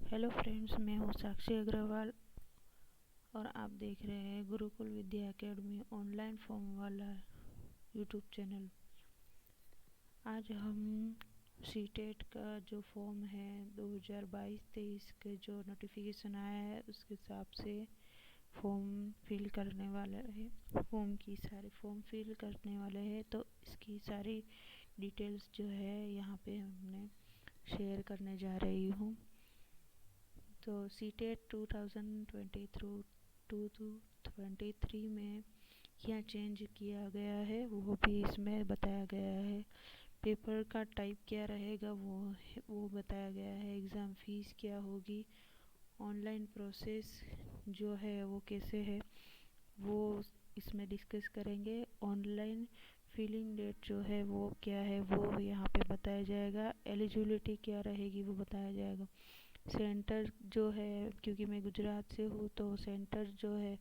Hello friends, मैं हूँ साक्षी अग्रवाल और आप देख रहे हैं गुरुकुल विद्या एकेडमी ऑनलाइन फॉर्म वाला यूट्यूब चैनल। आज हम सीटेट का जो फॉर्म है 2022-23 के जो नोटिफिकेशन आया है उसके हिसाब से फॉर्म फिल करने वाले हैं। फॉर्म फिल करने वाले हैं, तो इसकी सारी डिटेल्स जो है यहाँ पे हमने शेयर करने जा रही हूँ। तो सीटेट 2023 में क्या चेंज किया गया है वो भी इसमें बताया गया है। पेपर का टाइप क्या रहेगा वो बताया गया है। एग्ज़ाम फीस क्या होगी, ऑनलाइन प्रोसेस जो है वो कैसे है वो इसमें डिस्कस करेंगे। ऑनलाइन फिलिंग डेट जो है वो क्या है वो यहाँ पे बताया जाएगा। एलिजिबिलिटी क्या रहेगी वो बताया जाएगा। सेंटर जो है, क्योंकि मैं गुजरात से हूँ तो सेंटर जो है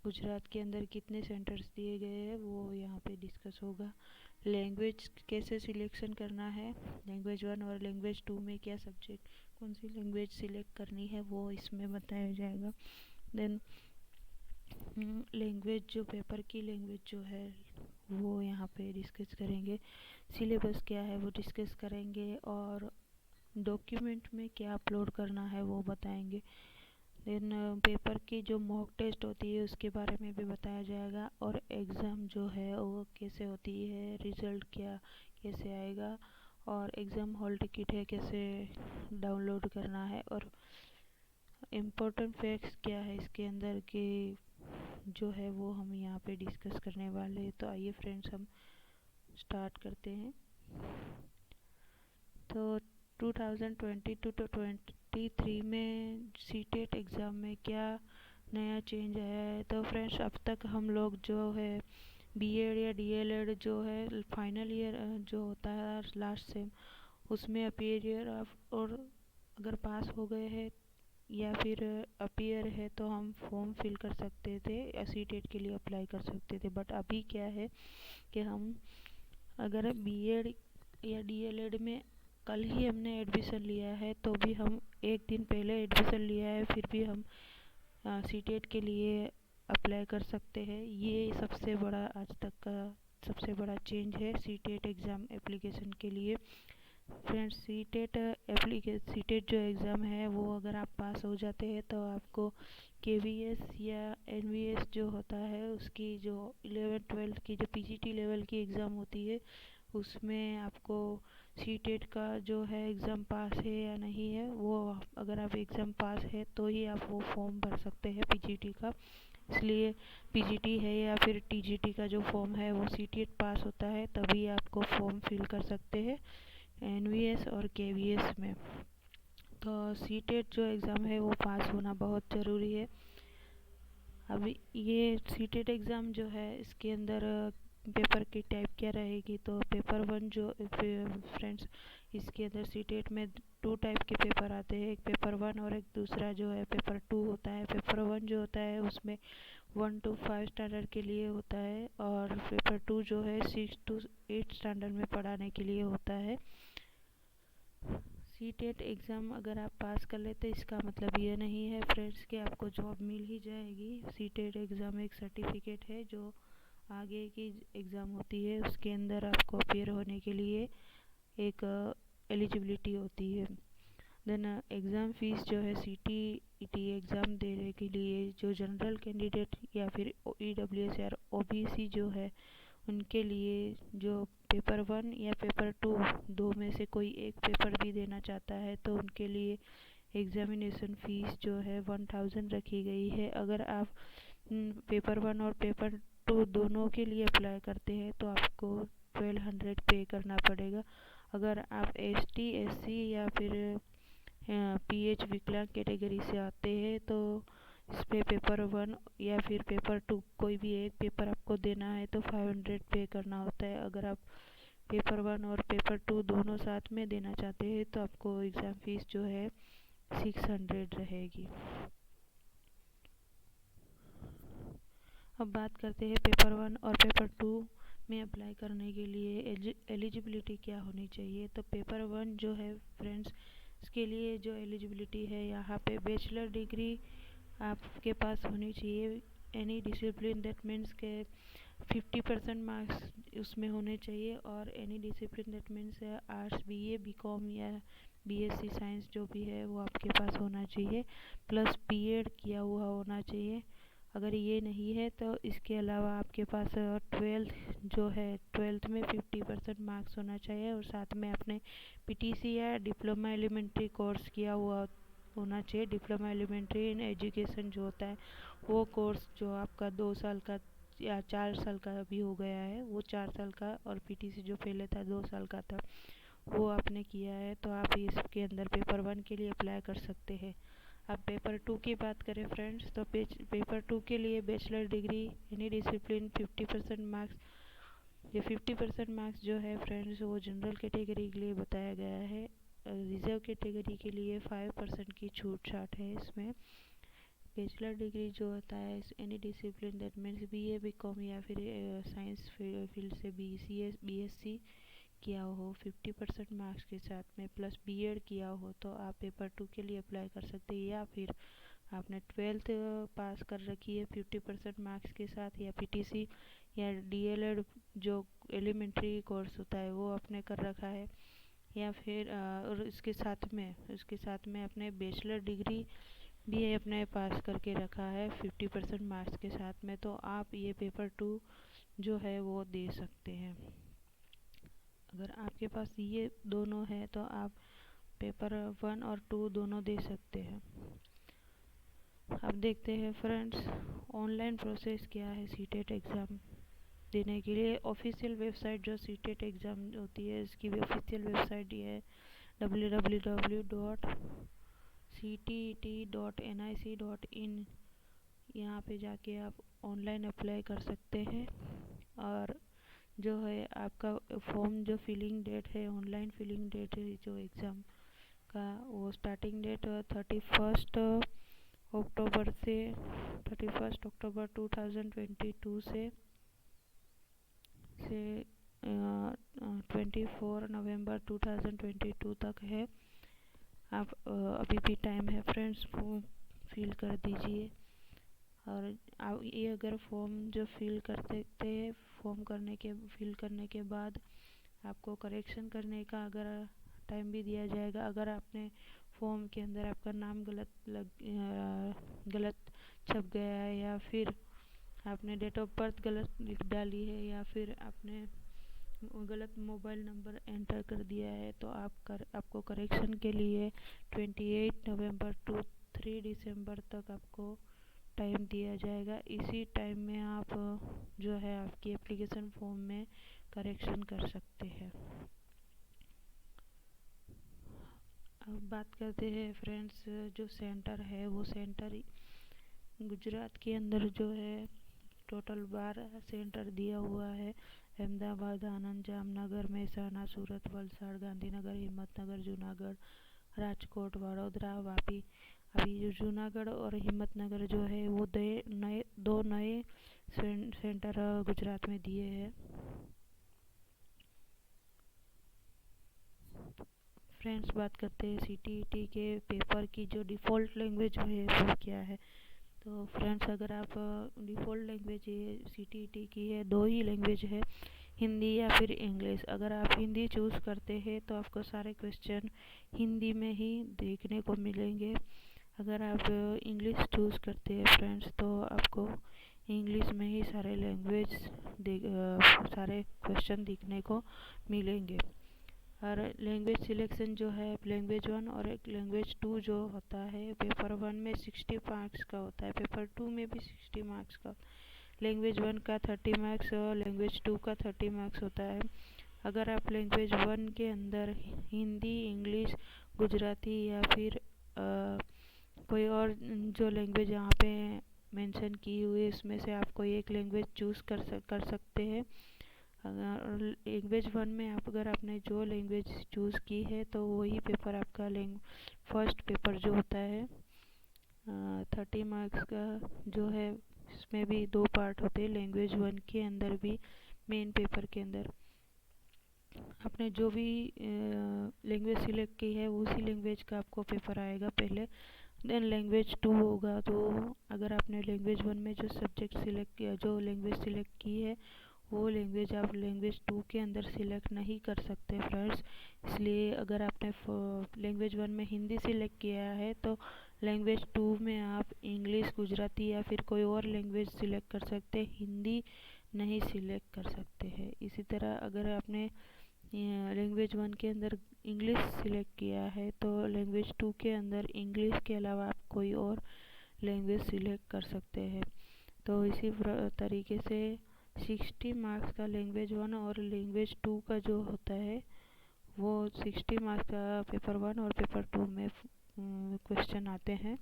गुजरात के अंदर कितने सेंटर्स दिए गए हैं वो यहाँ पे डिस्कस होगा। लैंग्वेज कैसे सिलेक्शन करना है, लैंग्वेज 1 और लैंग्वेज 2 में क्या सब्जेक्ट, कौन सी लैंग्वेज सिलेक्ट करनी है वो इसमें बताया जाएगा। देन लैंग्वेज जो पेपर की लैंग्वेज जो है वो यहाँ पे डिस्कस करेंगे। सिलेबस क्या है वो डिस्कस करेंगे और डॉक्यूमेंट में क्या अपलोड करना है वो बताएंगे। देन पेपर की जो मॉक टेस्ट होती है उसके बारे में भी बताया जाएगा और एग्ज़ाम जो है वो कैसे होती है, रिज़ल्ट क्या कैसे आएगा और एग्ज़ाम हॉल टिकट है कैसे डाउनलोड करना है और इम्पोर्टेंट फैक्ट्स क्या है इसके अंदर के जो है वो हम यहाँ पे डिस्कस करने वाले हैं। तो आइए फ्रेंड्स, हम स्टार्ट करते हैं। तो 2022-23 में सीटेट एग्ज़ाम में क्या नया चेंज आया है। तो फ्रेंड्स, अब तक हम लोग जो है बीएड या डीएलएड जो है फाइनल ईयर जो होता है लास्ट सेम उसमें अपीयर और अगर पास हो गए हैं या फिर अपीयर है तो हम फॉर्म फिल कर सकते थे, सीटेट के लिए अप्लाई कर सकते थे। बट अभी क्या है कि हम अगर बीएड या डीएलएड में कल ही हमने एडमिशन लिया है तो भी हम एक दिन पहले एडमिशन लिया है फिर भी हम सीटेट के लिए अप्लाई कर सकते हैं। ये सबसे बड़ा आज तक का सबसे बड़ा चेंज है सीटेट एग्ज़ाम एप्लीकेशन के लिए। फ्रेंड्स, सीटेट जो एग्ज़ाम है वो अगर आप पास हो जाते हैं तो आपको केवीएस या एनवीएस जो होता है उसकी जो 11-12 की जो पीजीटी लेवल की एग्ज़ाम होती है उसमें आपको सीटेट का जो है एग्ज़ाम पास है या नहीं है वो, अगर आप एग्ज़ाम पास है तो ही आप वो फॉर्म भर सकते हैं पीजीटी का। इसलिए पीजीटी है या फिर टीजीटी का जो फॉर्म है वो सीटेट पास होता है तभी आपको फॉर्म फिल कर सकते हैं एनवीएस और केवीएस में। तो सीटेट जो एग्ज़ाम है वो पास होना बहुत ज़रूरी है। अभी ये सीटेट एग्ज़ाम जो है इसके अंदर पेपर की टाइप क्या रहेगी। तो पेपर 1 जो फ्रेंड्स इसके अंदर सीटेट में 2 टाइप के पेपर आते हैं, एक पेपर 1 और एक दूसरा जो है पेपर 2 होता है। पेपर 1 जो होता है उसमें 1 to 5 स्टैंडर्ड के लिए होता है और पेपर 2 जो है 6 to 8 स्टैंडर्ड में पढ़ाने के लिए होता है। सीटेट एग्ज़ाम अगर आप पास कर लेते इसका मतलब ये नहीं है फ्रेंड्स कि आपको जॉब मिल ही जाएगी। सीटेट एग्ज़ाम एक सर्टिफिकेट है जो आगे की एग्ज़ाम होती है उसके अंदर आपको अपियर होने के लिए एक एलिजिबिलिटी होती है। देन एग्ज़ाम फ़ीस जो है सीटीईटी एग्ज़ाम देने के लिए जो जनरल कैंडिडेट या फिर ईडब्ल्यूएस या ओबीसी जो है उनके लिए जो पेपर 1 या पेपर 2 दो में से कोई एक पेपर भी देना चाहता है तो उनके लिए एग्ज़ामिनेशन फ़ीस जो है 1000 रखी गई है। अगर आप पेपर 1 और पेपर 2 दोनों के लिए अप्लाई करते हैं तो आपको 1200 पे करना पड़ेगा। अगर आप एसटी एससी या फिर पीएच विकलांग कैटेगरी से आते हैं तो इस पे पेपर 1 या फिर पेपर 2 कोई भी एक पेपर आपको देना है तो 500 पे करना होता है। अगर आप पेपर 1 और पेपर 2 दोनों साथ में देना चाहते हैं तो आपको एग्ज़ाम फीस जो है 600 रहेगी। अब बात करते हैं पेपर 1 और पेपर 2 में अप्लाई करने के लिए एलिजिबिलिटी क्या होनी चाहिए। तो पेपर 1 जो है फ्रेंड्स इसके लिए जो एलिजिबिलिटी है यहाँ पे बैचलर डिग्री आपके पास होनी चाहिए एनी डिसिप्लिन, दैट मीन्स के 50% मार्क्स उसमें होने चाहिए। और any discipline that means arts, BA, BCom या बीएससी साइंस जो भी है वो आपके पास होना चाहिए, प्लस बीएड किया हुआ होना चाहिए। अगर ये नहीं है तो इसके अलावा आपके पास ट्वेल्थ जो है, ट्वेल्थ में 50% मार्क्स होना चाहिए और साथ में आपने पीटीसी या डिप्लोमा एलिमेंट्री कोर्स किया हुआ होना चाहिए। डिप्लोमा एलिमेंट्री इन एजुकेशन जो होता है वो कोर्स जो आपका 2 साल का या 4 साल का अभी हो गया है, वो 4 साल का, और पीटीसी जो पहले था 2 साल का था वो आपने किया है, तो आप इसके अंदर पेपर 1 के लिए अप्लाई कर सकते हैं। अब पेपर 2 की बात करें फ्रेंड्स, तो पेपर 2 के लिए bachelor degree any discipline 50% marks. ये 50% मार्क्स जो है फ्रेंड्स वो जनरल कैटेगरी के लिए बताया गया है। रिजर्व कैटेगरी के लिए 5% की छूट छाट है इसमें। बैचलर डिग्री जो होता है any discipline, that means BA, BCom या फिर साइंस फील्ड से बीसीए, बीएससी किया हो 50% मार्क्स के साथ में, प्लस बीएड किया हो, तो आप पेपर 2 के लिए अप्लाई कर सकते हैं। या फिर आपने ट्वेल्थ पास कर रखी है 50% मार्क्स के साथ, या पीटीसी या डीएलएड जो एलिमेंट्री कोर्स होता है वो आपने कर रखा है, या फिर और इसके साथ में अपने बैचलर डिग्री भी अपने पास करके रखा है 50% मार्क्स के साथ में, तो आप ये पेपर 2 जो है वो दे सकते हैं। अगर आपके पास ये दोनों है तो आप पेपर 1 और 2 दोनों दे सकते हैं। अब देखते हैं फ्रेंड्स ऑनलाइन प्रोसेस क्या है सीटेट एग्ज़ाम देने के लिए। ऑफिशियल वेबसाइट जो सीटेट एग्ज़ाम होती है इसकी भी ऑफिशियल वेबसाइट ये है www.ctet.nic.in। यहाँ पे जाके आप ऑनलाइन अप्लाई कर सकते हैं। और जो है आपका फॉर्म जो फिलिंग डेट है, ऑनलाइन फिलिंग डेट है जो एग्ज़ाम का, वो स्टार्टिंग डेट 31 अक्टूबर 2022 से 24 नवंबर 2022 तक है। आप अभी भी टाइम है फ्रेंड्स, फॉर्म फिल कर दीजिए। और आप ये अगर फॉर्म जो फिल कर देते हैं, फिल करने के बाद आपको करेक्शन करने का अगर टाइम भी दिया जाएगा। अगर आपने फॉर्म के अंदर आपका नाम गलत छप गया है, या फिर आपने डेट ऑफ बर्थ गलत लिख डाली है, या फिर आपने गलत मोबाइल नंबर एंटर कर दिया है, तो आपको करेक्शन के लिए 28 नवंबर टू 3 दिसंबर तक आपको टाइम दिया जाएगा। इसी टाइम में आप जो है आपकी एप्लीकेशन फॉर्म में करेक्शन कर सकते हैं। अब बात करते हैं फ्रेंड्स जो सेंटर है, वो सेंटर गुजरात के अंदर जो है टोटल 12 सेंटर दिया हुआ है। अहमदाबाद, आनंद, जामनगर, महसाणा, सूरत, वलसाड़, गांधीनगर, हिम्मतनगर, जूनागढ़, राजकोट, वडोदरा, वापी। अभी जो जूनागढ़ और हिम्मतनगर जो है वो दो नए सेंटर गुजरात में दिए हैं। फ्रेंड्स बात करते हैं सीटीईटी के पेपर की जो डिफ़ॉल्ट लैंग्वेज है वो क्या है। तो फ्रेंड्स अगर आप डिफ़ॉल्ट लैंग्वेज सीटीईटी की है, 2 ही लैंग्वेज है, हिंदी या फिर इंग्लिश। अगर आप हिंदी चूज़ करते हैं तो आपको सारे क्वेश्चन हिंदी में ही देखने को मिलेंगे। अगर आप इंग्लिश चूज़ करते हैं फ्रेंड्स तो आपको इंग्लिश में ही सारे क्वेश्चन देखने को मिलेंगे। और लैंग्वेज सिलेक्शन जो है लैंग्वेज 1 और एक लैंग्वेज 2 जो होता है, पेपर 1 में 60 मार्क्स का होता है, पेपर 2 में भी 60 मार्क्स का। लैंग्वेज 1 का 30 मार्क्स और लैंग्वेज 2 का 30 मार्क्स होता है। अगर आप लैंग्वेज 1 के अंदर हिंदी, इंग्लिश, गुजराती या फिर कोई और जो लैंग्वेज यहाँ पे मेंशन की हुई है उसमें से आप कोई एक लैंग्वेज चूज़ कर सकते हैं। अगर लैंग्वेज 1 में अगर आपने जो लैंग्वेज चूज़ की है तो वही पेपर आपका फर्स्ट पेपर जो होता है 30 मार्क्स का जो है, इसमें भी 2 पार्ट होते हैं लैंग्वेज 1 के अंदर भी, मेन पेपर के अंदर। आपने जो भी लैंग्वेज सिलेक्ट की है उसी लैंग्वेज का आपको पेपर आएगा पहले। देन लैंग्वेज 2 होगा। तो अगर आपने लैंग्वेज 1 में जो सब्जेक्ट सिलेक्ट किया, जो लैंग्वेज सिलेक्ट की है, वो लैंग्वेज आप लैंग्वेज 2 के अंदर सिलेक्ट नहीं कर सकते फ्रेंड्स। इसलिए अगर आपने लैंग्वेज 1 में हिंदी सिलेक्ट किया है तो लैंग्वेज 2 में आप इंग्लिश, गुजराती या फिर कोई और लैंग्वेज सिलेक्ट कर सकते हैं, हिंदी नहीं सिलेक्ट कर सकते हैं। इसी तरह अगर आपने लैंग्वेज 1 के अंदर इंग्लिश सिलेक्ट किया है तो लैंग्वेज 2 के अंदर इंग्लिश के अलावा आप कोई और लैंग्वेज सिलेक्ट कर सकते हैं। तो इसी तरीके से 60 मार्क्स का लैंग्वेज 1 और लैंग्वेज 2 का जो होता है वो 60 मार्क्स का पेपर 1 और पेपर 2 में क्वेश्चन आते हैं।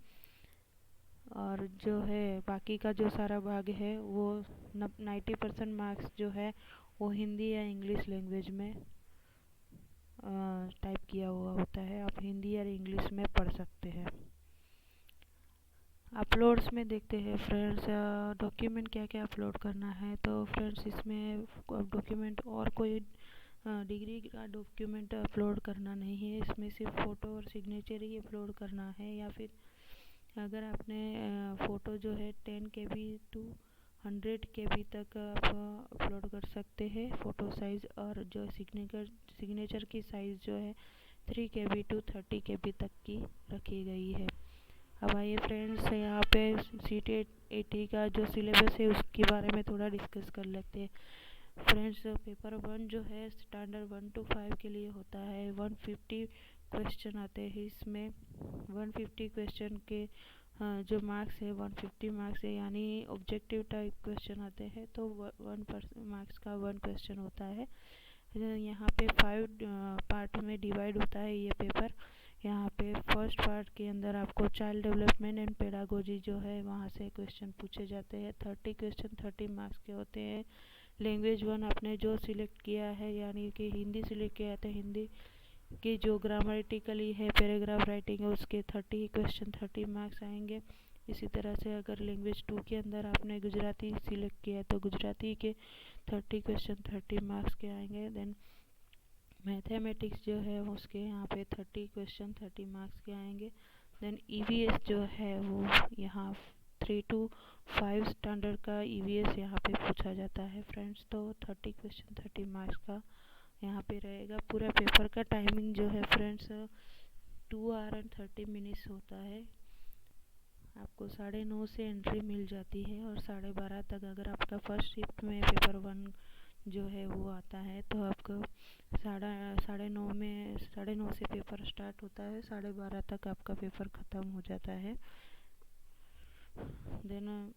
और जो है बाकी का जो सारा भाग है वो 90% मार्क्स जो है वो हिंदी या इंग्लिश लैंग्वेज में टाइप किया हुआ होता है। आप हिंदी या इंग्लिश में पढ़ सकते हैं। अपलोड्स में देखते हैं फ्रेंड्स, डॉक्यूमेंट क्या क्या अपलोड करना है। तो फ्रेंड्स इसमें डॉक्यूमेंट और कोई डिग्री का डॉक्यूमेंट अपलोड करना नहीं है। इसमें सिर्फ फ़ोटो और सिग्नेचर ही अपलोड करना है। या फिर अगर आपने फ़ोटो जो है 10 KB टू 100 KB तक आप अपलोड कर सकते हैं फ़ोटो साइज़। और जो सिग्नेचर की साइज़ जो है 3 KB टू 30 KB तक की रखी गई है। अब आइए फ्रेंड्स यहाँ पे CTET का जो सिलेबस है उसके बारे में थोड़ा डिस्कस कर लेते हैं। फ्रेंड्स पेपर 1 जो है स्टैंडर्ड 1 to 5 के लिए होता है। 150 क्वेश्चन आते हैं इसमें। 150 क्वेश्चन के जो मार्क्स है 150 मार्क्स है, यानी ऑब्जेक्टिव टाइप क्वेश्चन आते हैं तो 1 मार्क्स का 1 क्वेश्चन होता है। यहाँ पे 5 पार्ट में डिवाइड होता है ये पेपर। यहाँ पे फर्स्ट पार्ट के अंदर आपको चाइल्ड डेवलपमेंट एंड पेडागोजी जो है वहाँ से क्वेश्चन पूछे जाते हैं। 30 क्वेश्चन 30 मार्क्स के होते हैं। लैंग्वेज 1 आपने जो सिलेक्ट किया है, यानी कि हिंदी सिलेक्ट किया है तो हिंदी की जो ग्रामेटिकली है, पैराग्राफ राइटिंग है, उसके 30 क्वेश्चन 30 मार्क्स आएंगे। इसी तरह से अगर लैंग्वेज 2 के अंदर आपने गुजराती सिलेक्ट किया है तो गुजराती के 30 क्वेश्चन 30 मार्क्स के आएंगे। देन मैथमेटिक्स जो है उसके यहाँ पे 30 क्वेश्चन 30 मार्क्स के आएंगे। देन EVS जो है वो यहाँ 3 to 5 स्टैंडर्ड का EVS यहाँ पे पूछा जाता है फ्रेंड्स। तो 30 क्वेश्चन 30 मार्क्स का यहाँ पे रहेगा। पूरा पेपर का टाइमिंग जो है फ्रेंड्स 2 hour and 30 minutes होता है। आपको 9:30 से एंट्री मिल जाती है और 12:30 तक अगर आपका फर्स्ट शिफ्ट में पेपर 1 जो है वो आता है तो आपको 9:30 से पेपर स्टार्ट होता है, 12:30 तक आपका पेपर ख़त्म हो जाता है। देन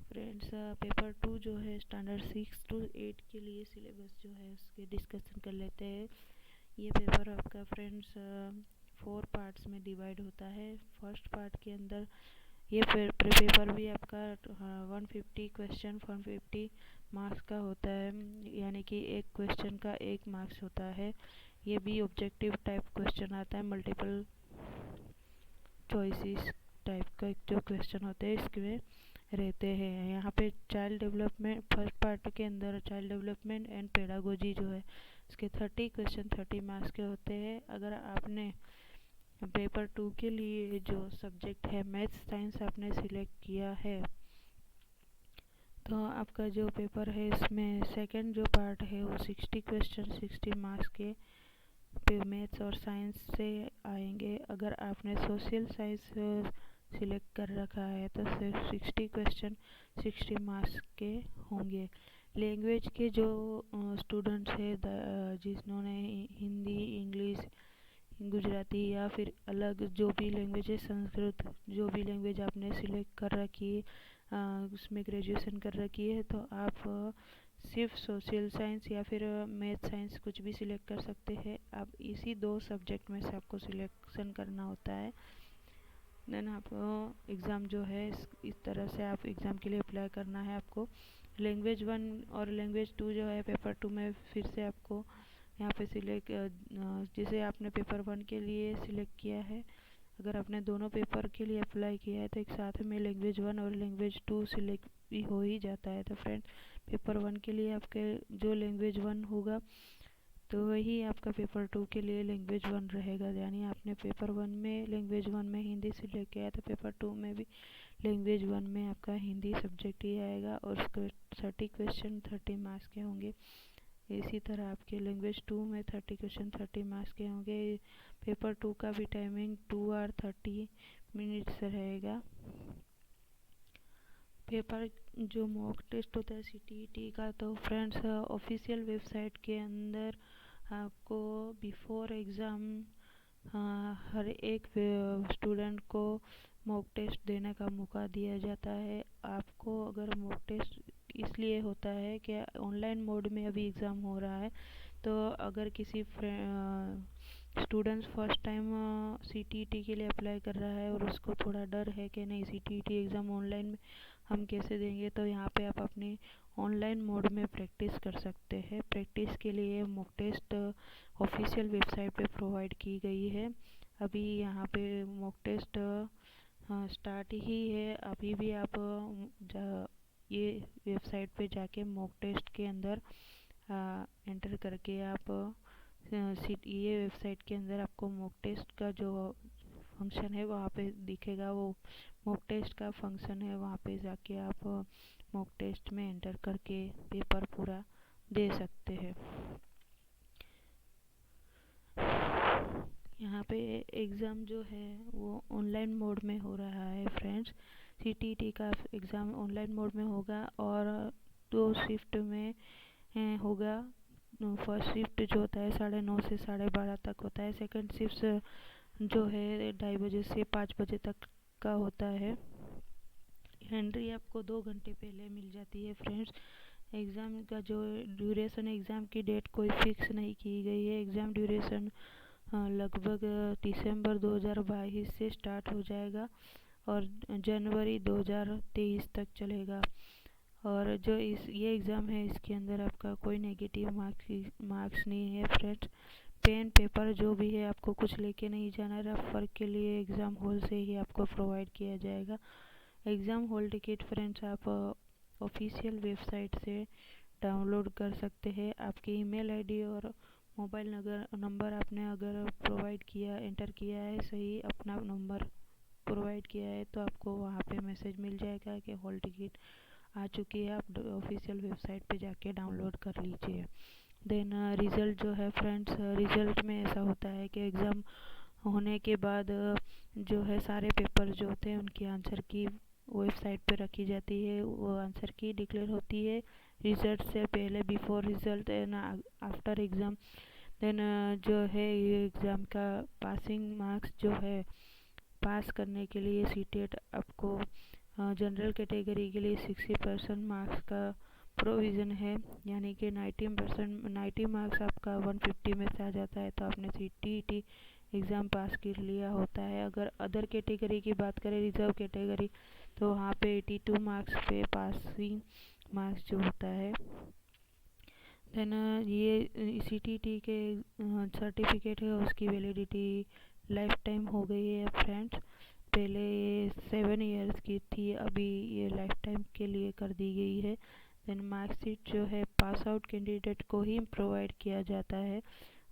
फ्रेंड्स पेपर 2 जो है स्टैंडर्ड 6 to 8 के लिए सिलेबस जो है उसके डिस्कशन कर लेते हैं। ये पेपर आपका फ्रेंड्स 4 पार्ट्स में डिवाइड होता है। फर्स्ट पार्ट के अंदर ये पेपर भी आपका 150 क्वेश्चन 150 मार्क्स का होता है, यानी कि एक क्वेश्चन का 1 मार्क्स होता है। ये भी ऑब्जेक्टिव टाइप क्वेश्चन आता है, मल्टीपल चॉइसेस टाइप का जो क्वेश्चन होते हैं इसमें रहते हैं। यहाँ पे चाइल्ड डेवलपमेंट फर्स्ट पार्ट के अंदर चाइल्ड डेवलपमेंट एंड पेडागोजी जो है इसके 30 क्वेश्चन 30 मार्क्स के होते हैं। अगर आपने पेपर 2 के लिए जो सब्जेक्ट है मैथ्स साइंस आपने सिलेक्ट किया है तो आपका जो पेपर है इसमें सेकंड जो पार्ट है वो 60 क्वेश्चन 60 मार्क्स के मैथ्स और साइंस से आएंगे। अगर आपने सोशल साइंस सिलेक्ट कर रखा है तो सिर्फ 60 क्वेश्चन 60 मार्क्स के होंगे। लैंग्वेज के जो स्टूडेंट्स हैं जिन्होंने हिंदी, इंग्लिश, गुजराती या फिर अलग जो भी लैंग्वेज है, संस्कृत, जो भी लैंग्वेज आपने सिलेक्ट कर रखी है उसमें ग्रेजुएशन कर रखी है तो आप सिर्फ सोशल साइंस या फिर मैथ साइंस कुछ भी सिलेक्ट कर सकते हैं। आप इसी 2 सब्जेक्ट में से आपको सिलेक्शन करना होता है। देन आपको एग्ज़ाम जो है इस तरह से आप एग्ज़ाम के लिए अप्लाई करना है आपको। लैंग्वेज 1 और लैंग्वेज 2 जो है पेपर 2 में फिर से आपको यहाँ पे सिलेक्ट जैसे आपने पेपर 1 के लिए सिलेक्ट किया है, अगर आपने दोनों पेपर के लिए अप्लाई किया है तो एक साथ में लैंग्वेज 1 और लैंग्वेज 2 सिलेक्ट भी हो ही जाता है। तो फ्रेंड पेपर 1 के लिए आपके जो लैंग्वेज 1 होगा तो वही आपका पेपर 2 के लिए लैंग्वेज 1 रहेगा, यानी आपने पेपर 1 में लैंग्वेज 1 में हिंदी से लेके आया तो पेपर 2 में भी लैंग्वेज 1 में आपका हिंदी सब्जेक्ट ही आएगा और उसके 30 क्वेश्चन 30 मार्क्स के होंगे। इसी तरह आपके लैंग्वेज 2 में 30 क्वेश्चन 30 मार्क्स के होंगे। पेपर 2 का भी टाइमिंग 2 और 30 मिनट्स रहेगा। पेपर जो मॉक टेस्ट होता है सीटीईटी का, तो फ्रेंड्स ऑफिशियल वेबसाइट के अंदर आपको बिफोर एग्ज़ाम हर एक स्टूडेंट को मॉक टेस्ट देने का मौका दिया जाता है। आपको अगर मॉक टेस्ट इसलिए होता है कि ऑनलाइन मोड में अभी एग्ज़ाम हो रहा है, तो अगर किसी स्टूडेंट्स फर्स्ट टाइम सीटीईटी के लिए अप्लाई कर रहा है और उसको थोड़ा डर है कि नहीं सीटीईटी एग्ज़ाम ऑनलाइन में हम कैसे देंगे, तो यहाँ पे आप अपनी ऑनलाइन मोड में प्रैक्टिस कर सकते हैं। प्रैक्टिस के लिए मॉक टेस्ट ऑफिशियल वेबसाइट पे प्रोवाइड की गई है। अभी यहाँ पे मॉक टेस्ट स्टार्ट ही है। अभी भी आप ये वेबसाइट पे जाके मॉक टेस्ट के अंदर एंटर करके आप ये वेबसाइट के अंदर आपको मॉक टेस्ट का जो फंक्शन है वहाँ पे दिखेगा, वो मॉक टेस्ट का फंक्शन है। वहाँ पे जाके आप मॉक टेस्ट में एंटर करके पेपर पूरा दे सकते हैं। यहाँ पे एग्ज़ाम जो है वो ऑनलाइन मोड में हो रहा है फ्रेंड्स। सीटीईटी का एग्ज़ाम ऑनलाइन मोड में होगा और 2 शिफ्ट में होगा। फर्स्ट शिफ्ट जो होता है 9:30 से 12:30 तक होता है। सेकंड शिफ्ट जो है 2:30 बजे से 5 बजे तक का होता है। एंट्री आपको 2 घंटे पहले मिल जाती है फ्रेंड्स। एग्ज़ाम का जो ड्यूरेशन, एग्ज़ाम की डेट कोई फिक्स नहीं की गई है। एग्ज़ाम ड्यूरेशन लगभग दिसंबर 2022 से स्टार्ट हो जाएगा और जनवरी 2023 तक चलेगा। और जो ये एग्ज़ाम है इसके अंदर आपका कोई नेगेटिव मार्क्स नहीं है फ्रेंड्स। पेन पेपर जो भी है आपको कुछ लेके नहीं जाना है। रेफर के लिए एग्ज़ाम हॉल से ही आपको प्रोवाइड किया जाएगा। एग्ज़ाम हॉल टिकट फ्रेंड्स आप ऑफिशियल वेबसाइट से डाउनलोड कर सकते हैं। आपकी ईमेल आईडी और मोबाइल नंबर आपने अगर प्रोवाइड किया, एंटर किया है, सही अपना नंबर प्रोवाइड किया है, तो आपको वहाँ पे मैसेज मिल जाएगा कि हॉल टिकट आ चुकी है। आप ऑफिशियल वेबसाइट पे जाके डाउनलोड कर लीजिए। देन रिज़ल्ट जो है फ्रेंड्स, रिज़ल्ट में ऐसा होता है कि एग्ज़ाम होने के बाद जो है सारे पेपर जो होते हैं उनकी आंसर की वेबसाइट पे रखी जाती है। वो आंसर की डिक्लेयर होती है रिज़ल्ट से पहले, before result and after exam. Then जो है ये एग्ज़ाम का पासिंग मार्क्स जो है, पास करने के लिए सीटेट आपको जनरल कैटेगरी के लिए 60% मार्क्स का प्रोविज़न है, यानी कि 90 मार्क्स आपका 150 में से आ जाता है तो आपने सीटीईटी एग्ज़ाम पास कर लिया होता है। अगर अदर कैटेगरी की बात करें, रिजर्व कैटेगरी, तो वहाँ पे 82 मार्क्स पे पासिंग मार्क्स जो होता है। देन ये सीटीईटी के सर्टिफिकेट है उसकी वैलिडिटी लाइफ टाइम हो गई है फ्रेंड्स। पहले ये 7 इयर्स की थी, अभी ये लाइफ टाइम के लिए कर दी गई है। देन मार्कशीट जो है पास आउट कैंडिडेट को ही प्रोवाइड किया जाता है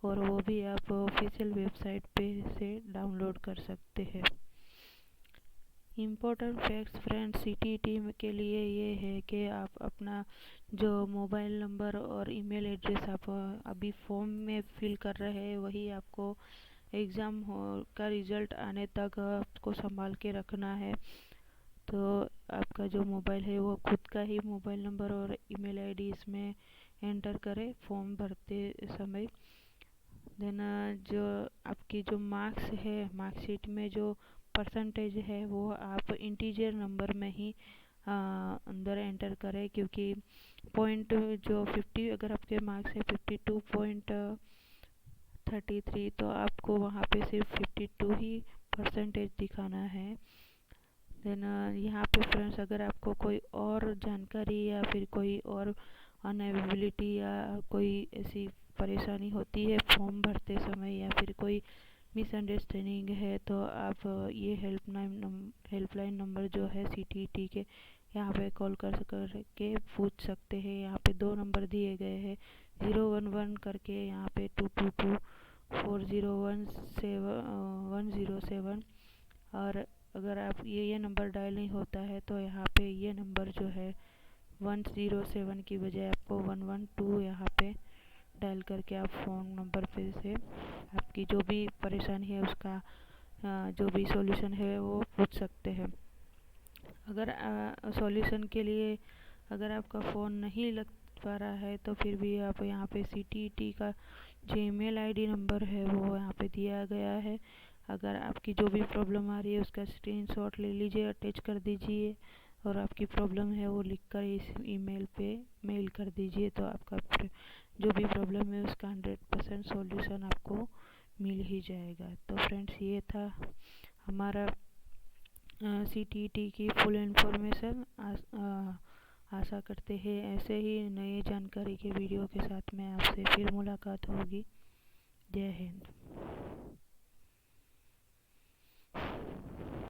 और वो भी आप ऑफिशियल वेबसाइट पे से डाउनलोड कर सकते हैं। इम्पोर्टेंट फैक्ट्स फ्रेंड्स सीटीईटी के लिए ये है कि आप अपना जो मोबाइल नंबर और ईमेल एड्रेस आप अभी फॉर्म में फिल कर रहे हैं वही आपको एग्ज़ाम का रिज़ल्ट आने तक आपको संभाल के रखना है। तो आपका जो मोबाइल है वो खुद का ही मोबाइल नंबर और ईमेल आईडी इसमें एंटर करें फॉर्म भरते समय। देन जो आपकी जो मार्क्स है, मार्कशीट में जो परसेंटेज है वो आप इंटीजर नंबर में ही अंदर एंटर करें, क्योंकि पॉइंट जो 50 अगर आपके मार्क्स है 52.33 तो आपको वहाँ पे सिर्फ 52 ही परसेंटेज दिखाना है। देन यहाँ पे फ्रेंड्स अगर आपको कोई और जानकारी या फिर कोई और अनअवेलेबिलिटी या कोई ऐसी परेशानी होती है फॉर्म भरते समय या फिर कोई मिसअंडरस्टैंडिंग है, तो आप ये हेल्पलाइन नंबर जो है सीटीईटी के यहाँ पे कॉल कर के पूछ सकते हैं। यहाँ पे 2 नंबर दिए गए हैं 011 करके यहाँ पे 2224017 और अगर आप ये नंबर डायल नहीं होता है तो यहाँ पे ये नंबर जो है 107 की बजाय आपको 112 यहाँ पे डायल करके आप फ़ोन नंबर पे से आपकी जो भी परेशानी है उसका जो भी सॉल्यूशन है वो पूछ सकते हैं। अगर सॉल्यूशन के लिए अगर आपका फ़ोन नहीं लग पा रहा है तो फिर भी आप यहाँ पे CTT का जो ईमेल आईडी नंबर है वो यहाँ पे दिया गया है। अगर आपकी जो भी प्रॉब्लम आ रही है उसका स्क्रीनशॉट ले लीजिए, अटैच कर दीजिए और आपकी प्रॉब्लम है वो लिखकर इस ईमेल पे मेल कर दीजिए, तो आपका जो भी प्रॉब्लम है उसका 100% सॉल्यूशन आपको मिल ही जाएगा। तो फ्रेंड्स, ये था हमारा CTT की फुल इन्फॉर्मेशन। आशा करते हैं ऐसे ही नई जानकारी के वीडियो के साथ में आपसे फिर मुलाकात होगी। जय हिंद।